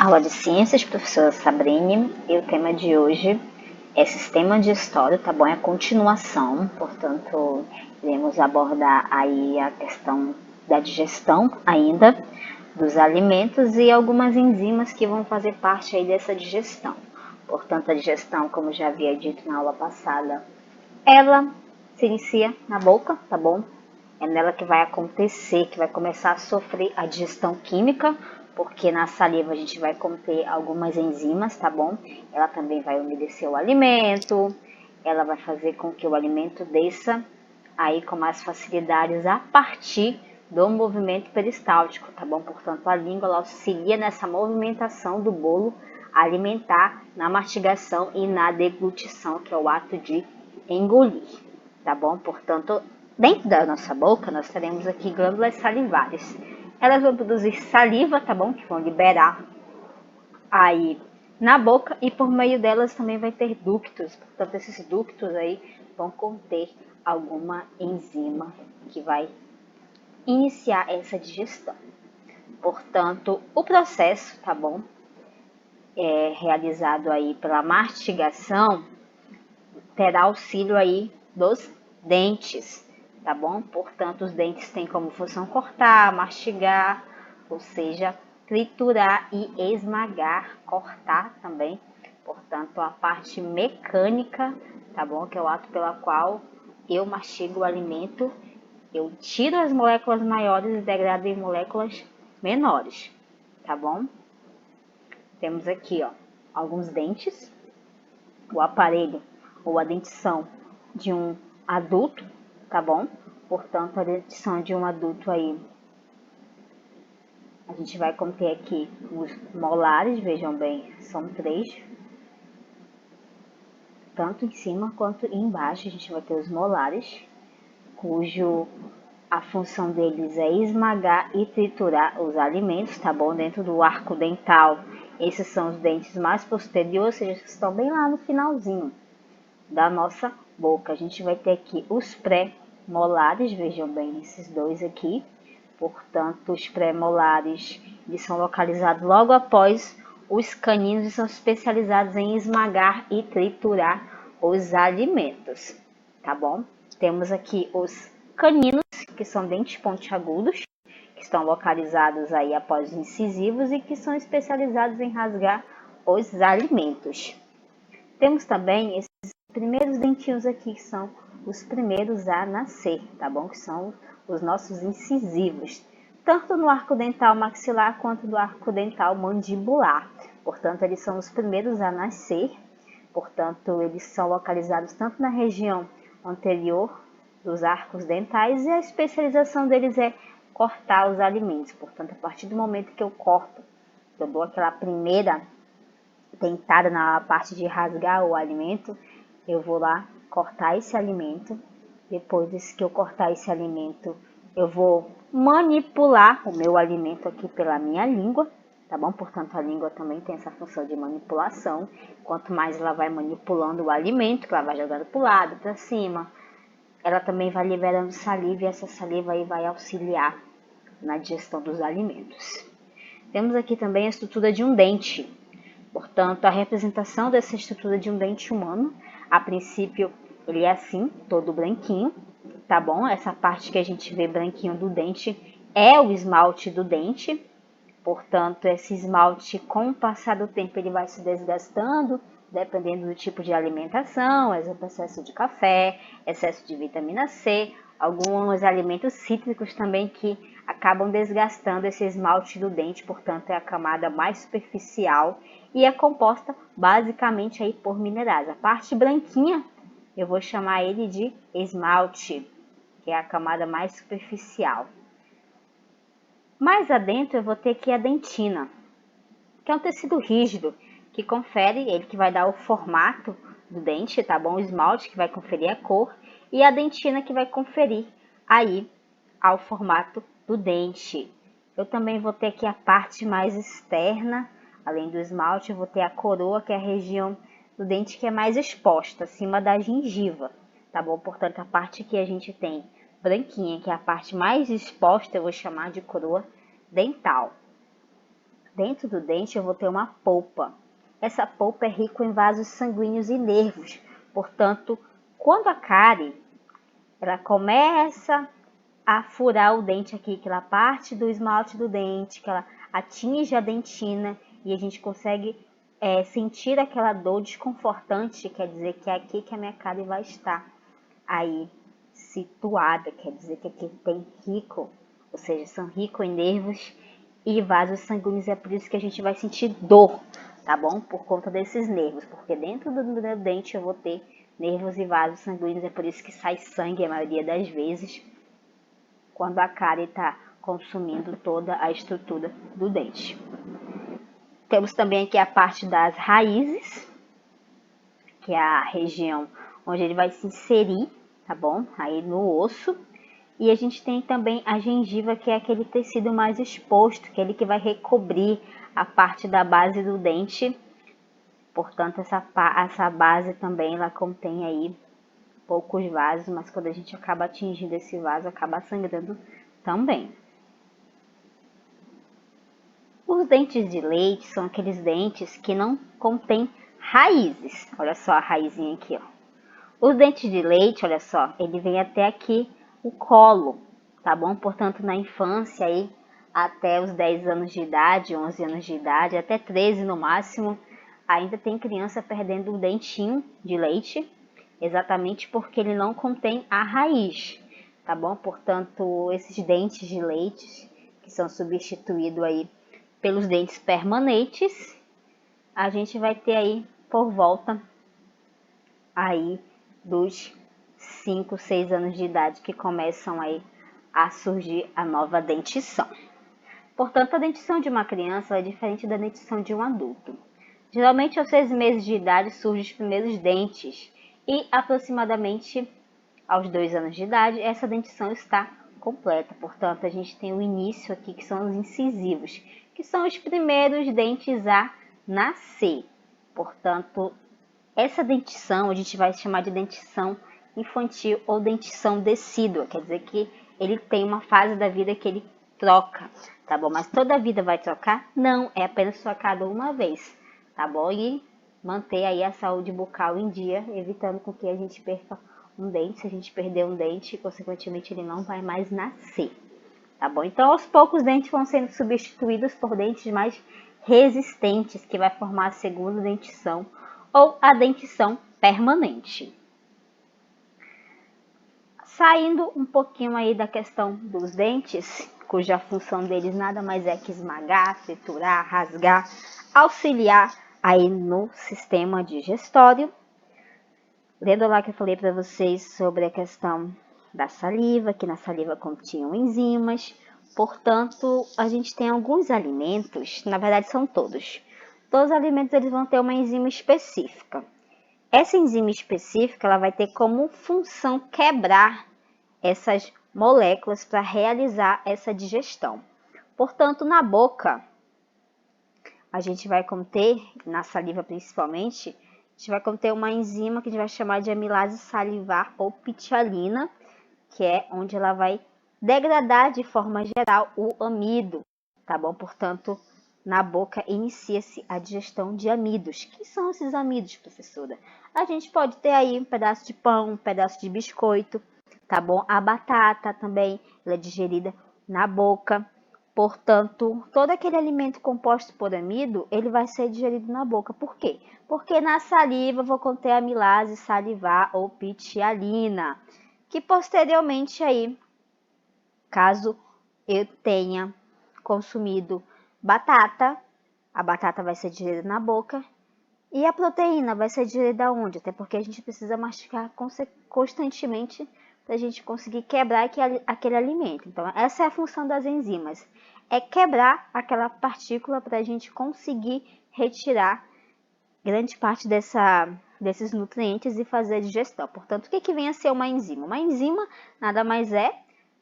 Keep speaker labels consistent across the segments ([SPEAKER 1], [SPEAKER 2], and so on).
[SPEAKER 1] Aula de Ciências, professora Sabrine, e o tema de hoje é Sistema digestório, tá bom? É a continuação, portanto, iremos abordar aí a questão da digestão ainda dos alimentos e algumas enzimas que vão fazer parte aí dessa digestão. Portanto, a digestão, como já havia dito na aula passada, ela se inicia na boca, tá bom? É nela que vai acontecer, que vai começar a sofrer a digestão química, porque na saliva a gente vai conter algumas enzimas, tá bom? Ela também vai umedecer o alimento, ela vai fazer com que o alimento desça aí com mais facilidades a partir do movimento peristáltico, tá bom? Portanto, a língua ela auxilia nessa movimentação do bolo alimentar na mastigação e na deglutição, que é o ato de engolir, tá bom? Portanto, dentro da nossa boca, nós teremos aqui glândulas salivares. Elas vão produzir saliva, tá bom? Que vão liberar aí na boca e por meio delas também vai ter ductos. Portanto, esses ductos aí vão conter alguma enzima que vai iniciar essa digestão. Portanto, o processo, tá bom? É realizado aí pela mastigação, terá auxílio aí dos dentes, tá bom? Portanto, os dentes têm como função cortar, mastigar, ou seja, triturar e esmagar, cortar também. Portanto, a parte mecânica, tá bom? Que é o ato pela qual eu mastigo o alimento, eu tiro as moléculas maiores e degrado em moléculas menores, tá bom? Temos aqui, ó, alguns dentes, o aparelho ou a dentição de um adulto, tá bom? Portanto, a dentição de um adulto aí, a gente vai conter aqui os molares, vejam bem, são 3, tanto em cima quanto embaixo a gente vai ter os molares, cujo a função deles é esmagar e triturar os alimentos, tá bom? Dentro do arco dental, esses são os dentes mais posteriores, ou seja, que estão bem lá no finalzinho da nossa boca. A gente vai ter aqui os pré-molares, vejam bem esses dois aqui. Portanto, os pré-molares, eles são localizados logo após os caninos e são especializados em esmagar e triturar os alimentos, tá bom? Temos aqui os caninos, que são dentes pontiagudos, que estão localizados aí após os incisivos e que são especializados em rasgar os alimentos. Temos também esses primeiros dentinhos aqui, que são os primeiros a nascer, tá bom? Que são os nossos incisivos, tanto no arco dental maxilar quanto no arco dental mandibular. Portanto, eles são os primeiros a nascer, portanto, eles são localizados tanto na região anterior dos arcos dentais e a especialização deles é cortar os alimentos. Portanto, a partir do momento que eu corto, eu dou aquela primeira dentada na parte de rasgar o alimento, eu vou lá cortar esse alimento. Depois que eu cortar esse alimento, eu vou manipular o meu alimento aqui pela minha língua, tá bom? Portanto, a língua também tem essa função de manipulação. Quanto mais ela vai manipulando o alimento, que ela vai jogando para o lado, para cima, ela também vai liberando saliva e essa saliva aí vai auxiliar na digestão dos alimentos. Temos aqui também a estrutura de um dente. Portanto, a representação dessa estrutura de um dente humano, a princípio, ele é assim, todo branquinho, tá bom? Essa parte que a gente vê branquinho do dente é o esmalte do dente. Portanto, esse esmalte, com o passar do tempo, ele vai se desgastando, dependendo do tipo de alimentação, excesso de café, excesso de vitamina C, alguns alimentos cítricos também que acabam desgastando esse esmalte do dente, portanto, é a camada mais superficial e é composta basicamente aí por minerais. A parte branquinha, eu vou chamar ele de esmalte, que é a camada mais superficial. Mais adentro eu vou ter aqui a dentina, que é um tecido rígido, que confere, ele que vai dar o formato do dente, tá bom? O esmalte que vai conferir a cor e a dentina que vai conferir aí ao formato do dente. Eu também vou ter aqui a parte mais externa, além do esmalte, eu vou ter a coroa, que é a região do dente que é mais exposta, acima da gengiva, tá bom? Portanto, a parte que a gente tem branquinha, que é a parte mais exposta, eu vou chamar de coroa dental. dentro do dente eu vou ter uma polpa. Essa polpa é rica em vasos sanguíneos e nervos. Portanto, quando a cárie ela começa a furar o dente aqui, aquela parte do esmalte do dente, que ela atinge a dentina e a gente consegue sentir aquela dor desconfortante, quer dizer que é aqui que a minha cárie vai estar aí situada, quer dizer que aqui tem rico, ou seja, são ricos em nervos e vasos sanguíneos, é por isso que a gente vai sentir dor, tá bom? Por conta desses nervos, porque dentro do meu dente eu vou ter nervos e vasos sanguíneos, é por isso que sai sangue a maioria das vezes, quando a cárie está consumindo toda a estrutura do dente. Temos também aqui a parte das raízes, que é a região onde ele vai se inserir, tá bom? Aí no osso. E a gente tem também a gengiva, que é aquele tecido mais exposto, aquele que vai recobrir a parte da base do dente. Portanto, essa base também ela contém aí poucos vasos, mas quando a gente acaba atingindo esse vaso, acaba sangrando também. Os dentes de leite são aqueles dentes que não contêm raízes. Olha só a raizinha aqui, ó. Os dentes de leite, olha só, ele vem até aqui o colo, tá bom? Portanto, na infância aí, até os 10 anos de idade, 11 anos de idade, até 13 no máximo, ainda tem criança perdendo o dentinho de leite, exatamente porque ele não contém a raiz, tá bom? Portanto, esses dentes de leite, que são substituídos aí pelos dentes permanentes, a gente vai ter aí por volta aí dos 5, 6 anos de idade que começam aí a surgir a nova dentição. Portanto, a dentição de uma criança é diferente da dentição de um adulto. Geralmente, aos 6 meses de idade surgem os primeiros dentes e aproximadamente aos 2 anos de idade essa dentição está completa. Portanto, a gente tem o início aqui que são os incisivos, que são os primeiros dentes a nascer. Portanto, essa dentição a gente vai chamar de dentição infantil ou dentição decídua, quer dizer que ele tem uma fase da vida que ele troca, tá bom? Mas toda a vida vai trocar? Não, é apenas trocado uma vez, tá bom? E manter aí a saúde bucal em dia, evitando com que a gente perca um dente. Se a gente perder um dente, consequentemente ele não vai mais nascer, tá bom? Então, aos poucos, os dentes vão sendo substituídos por dentes mais resistentes, que vai formar a segunda dentição ou a dentição permanente. Saindo um pouquinho aí da questão dos dentes, cuja função deles nada mais é que esmagar, triturar, rasgar, auxiliar aí no sistema digestório. Lembra lá que eu falei para vocês sobre a questão da saliva, que na saliva continham enzimas. Portanto, a gente tem alguns alimentos, na verdade são todos. Todos os alimentos eles vão ter uma enzima específica. Essa enzima específica ela vai ter como função quebrar essas moléculas para realizar essa digestão. Portanto, na boca, a gente vai conter, na saliva principalmente, a gente vai conter uma enzima que a gente vai chamar de amilase salivar ou pitialina, que é onde ela vai degradar de forma geral o amido, tá bom? Portanto, na boca inicia-se a digestão de amidos. Que são esses amidos, professora? A gente pode ter aí um pedaço de pão, um pedaço de biscoito, tá bom? A batata também, ela é digerida na boca. Portanto, todo aquele alimento composto por amido, ele vai ser digerido na boca. Por quê? Porque na saliva eu vou conter a amilase salivar ou pitialina, que posteriormente aí, caso eu tenha consumido batata, a batata vai ser digerida na boca e a proteína vai ser digerida onde? Até porque a gente precisa mastigar constantemente para a gente conseguir quebrar aquele alimento. Então, essa é a função das enzimas, é quebrar aquela partícula para a gente conseguir retirar grande parte desses nutrientes e fazer a digestão. Portanto, o que vem a ser uma enzima? Uma enzima nada mais é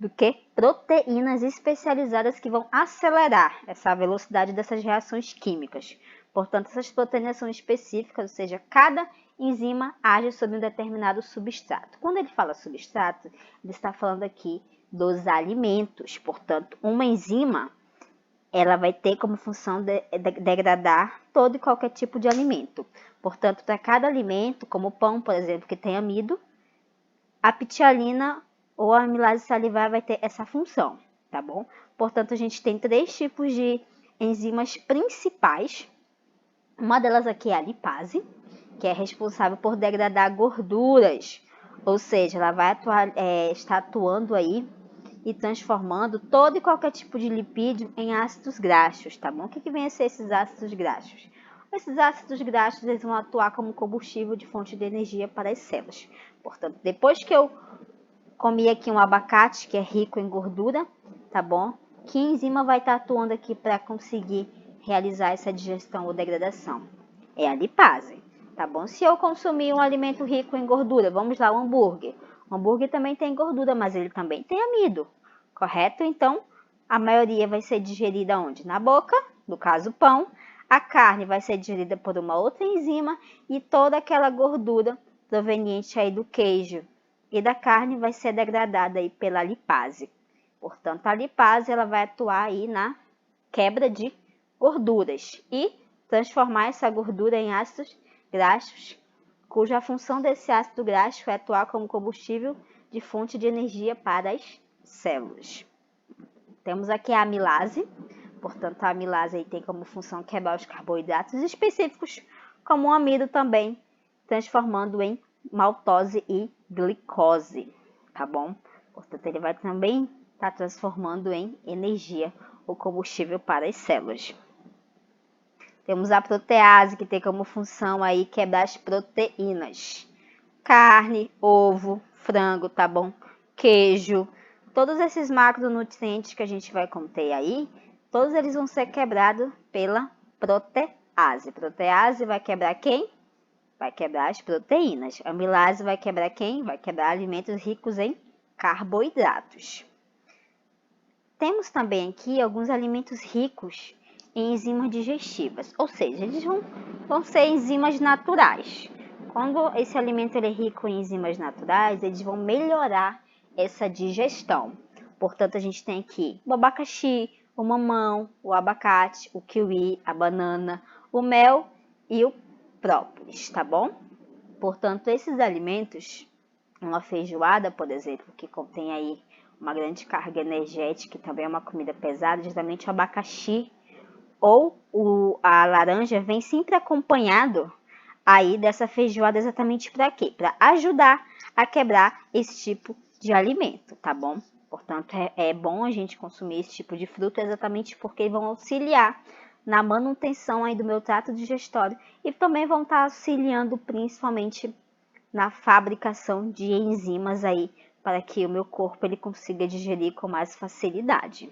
[SPEAKER 1] do que proteínas especializadas que vão acelerar essa velocidade dessas reações químicas. Portanto, essas proteínas são específicas, ou seja, cada enzima age sobre um determinado substrato. Quando ele fala substrato, ele está falando aqui dos alimentos. Portanto, uma enzima, ela vai ter como função degradar todo e qualquer tipo de alimento. Portanto, para cada alimento, como o pão, por exemplo, que tem amido, a ptialina ou a amilase salivar vai ter essa função, tá bom? Portanto, a gente tem 3 tipos de enzimas principais. Uma delas aqui é a lipase, que é responsável por degradar gorduras, ou seja, ela vai estar atuando aí e transformando todo e qualquer tipo de lipídio em ácidos graxos, tá bom? O que vem a ser esses ácidos graxos? Esses ácidos graxos eles vão atuar como combustível de fonte de energia para as células. Portanto, depois que eu comi aqui um abacate que é rico em gordura, tá bom? Que enzima vai estar atuando aqui para conseguir realizar essa digestão ou degradação? É a lipase, tá bom? Se eu consumir um alimento rico em gordura, vamos lá, o hambúrguer. O hambúrguer também tem gordura, mas ele também tem amido, correto? Então, a maioria vai ser digerida onde? Na boca, no caso o pão. A carne vai ser digerida por uma outra enzima e toda aquela gordura proveniente aí do queijo e da carne vai ser degradada aí pela lipase. Portanto, a lipase ela vai atuar aí na quebra de gorduras e transformar essa gordura em ácidos graxos, cuja função desse ácido graxo é atuar como combustível de fonte de energia para as células. Temos aqui a amilase, portanto a amilase aí tem como função quebrar os carboidratos específicos, como o amido também, transformando em maltose e glicose, tá bom? Portanto, ele vai também estar transformando em energia o combustível para as células. Temos a protease, que tem como função aí quebrar as proteínas. Carne, ovo, frango, tá bom? Queijo, todos esses macronutrientes que a gente vai conter aí, todos eles vão ser quebrados pela protease. Protease vai quebrar quem? Vai quebrar as proteínas. A amilase vai quebrar quem? Vai quebrar alimentos ricos em carboidratos. Temos também aqui alguns alimentos ricos em enzimas digestivas, ou seja, eles vão ser enzimas naturais. Quando esse alimento é rico em enzimas naturais, eles vão melhorar essa digestão. Portanto, a gente tem aqui o abacaxi, o mamão, o abacate, o kiwi, a banana, o mel e o própolis, tá bom? Portanto, esses alimentos, uma feijoada, por exemplo, que contém aí uma grande carga energética e também é uma comida pesada, justamente o abacaxi ou a laranja vem sempre acompanhado aí dessa feijoada exatamente para quê? Para ajudar a quebrar esse tipo de alimento, tá bom? Portanto, é bom a gente consumir esse tipo de fruta exatamente porque vão auxiliar na manutenção aí do meu trato digestório e também vão estar auxiliando principalmente na fabricação de enzimas aí para que o meu corpo ele consiga digerir com mais facilidade.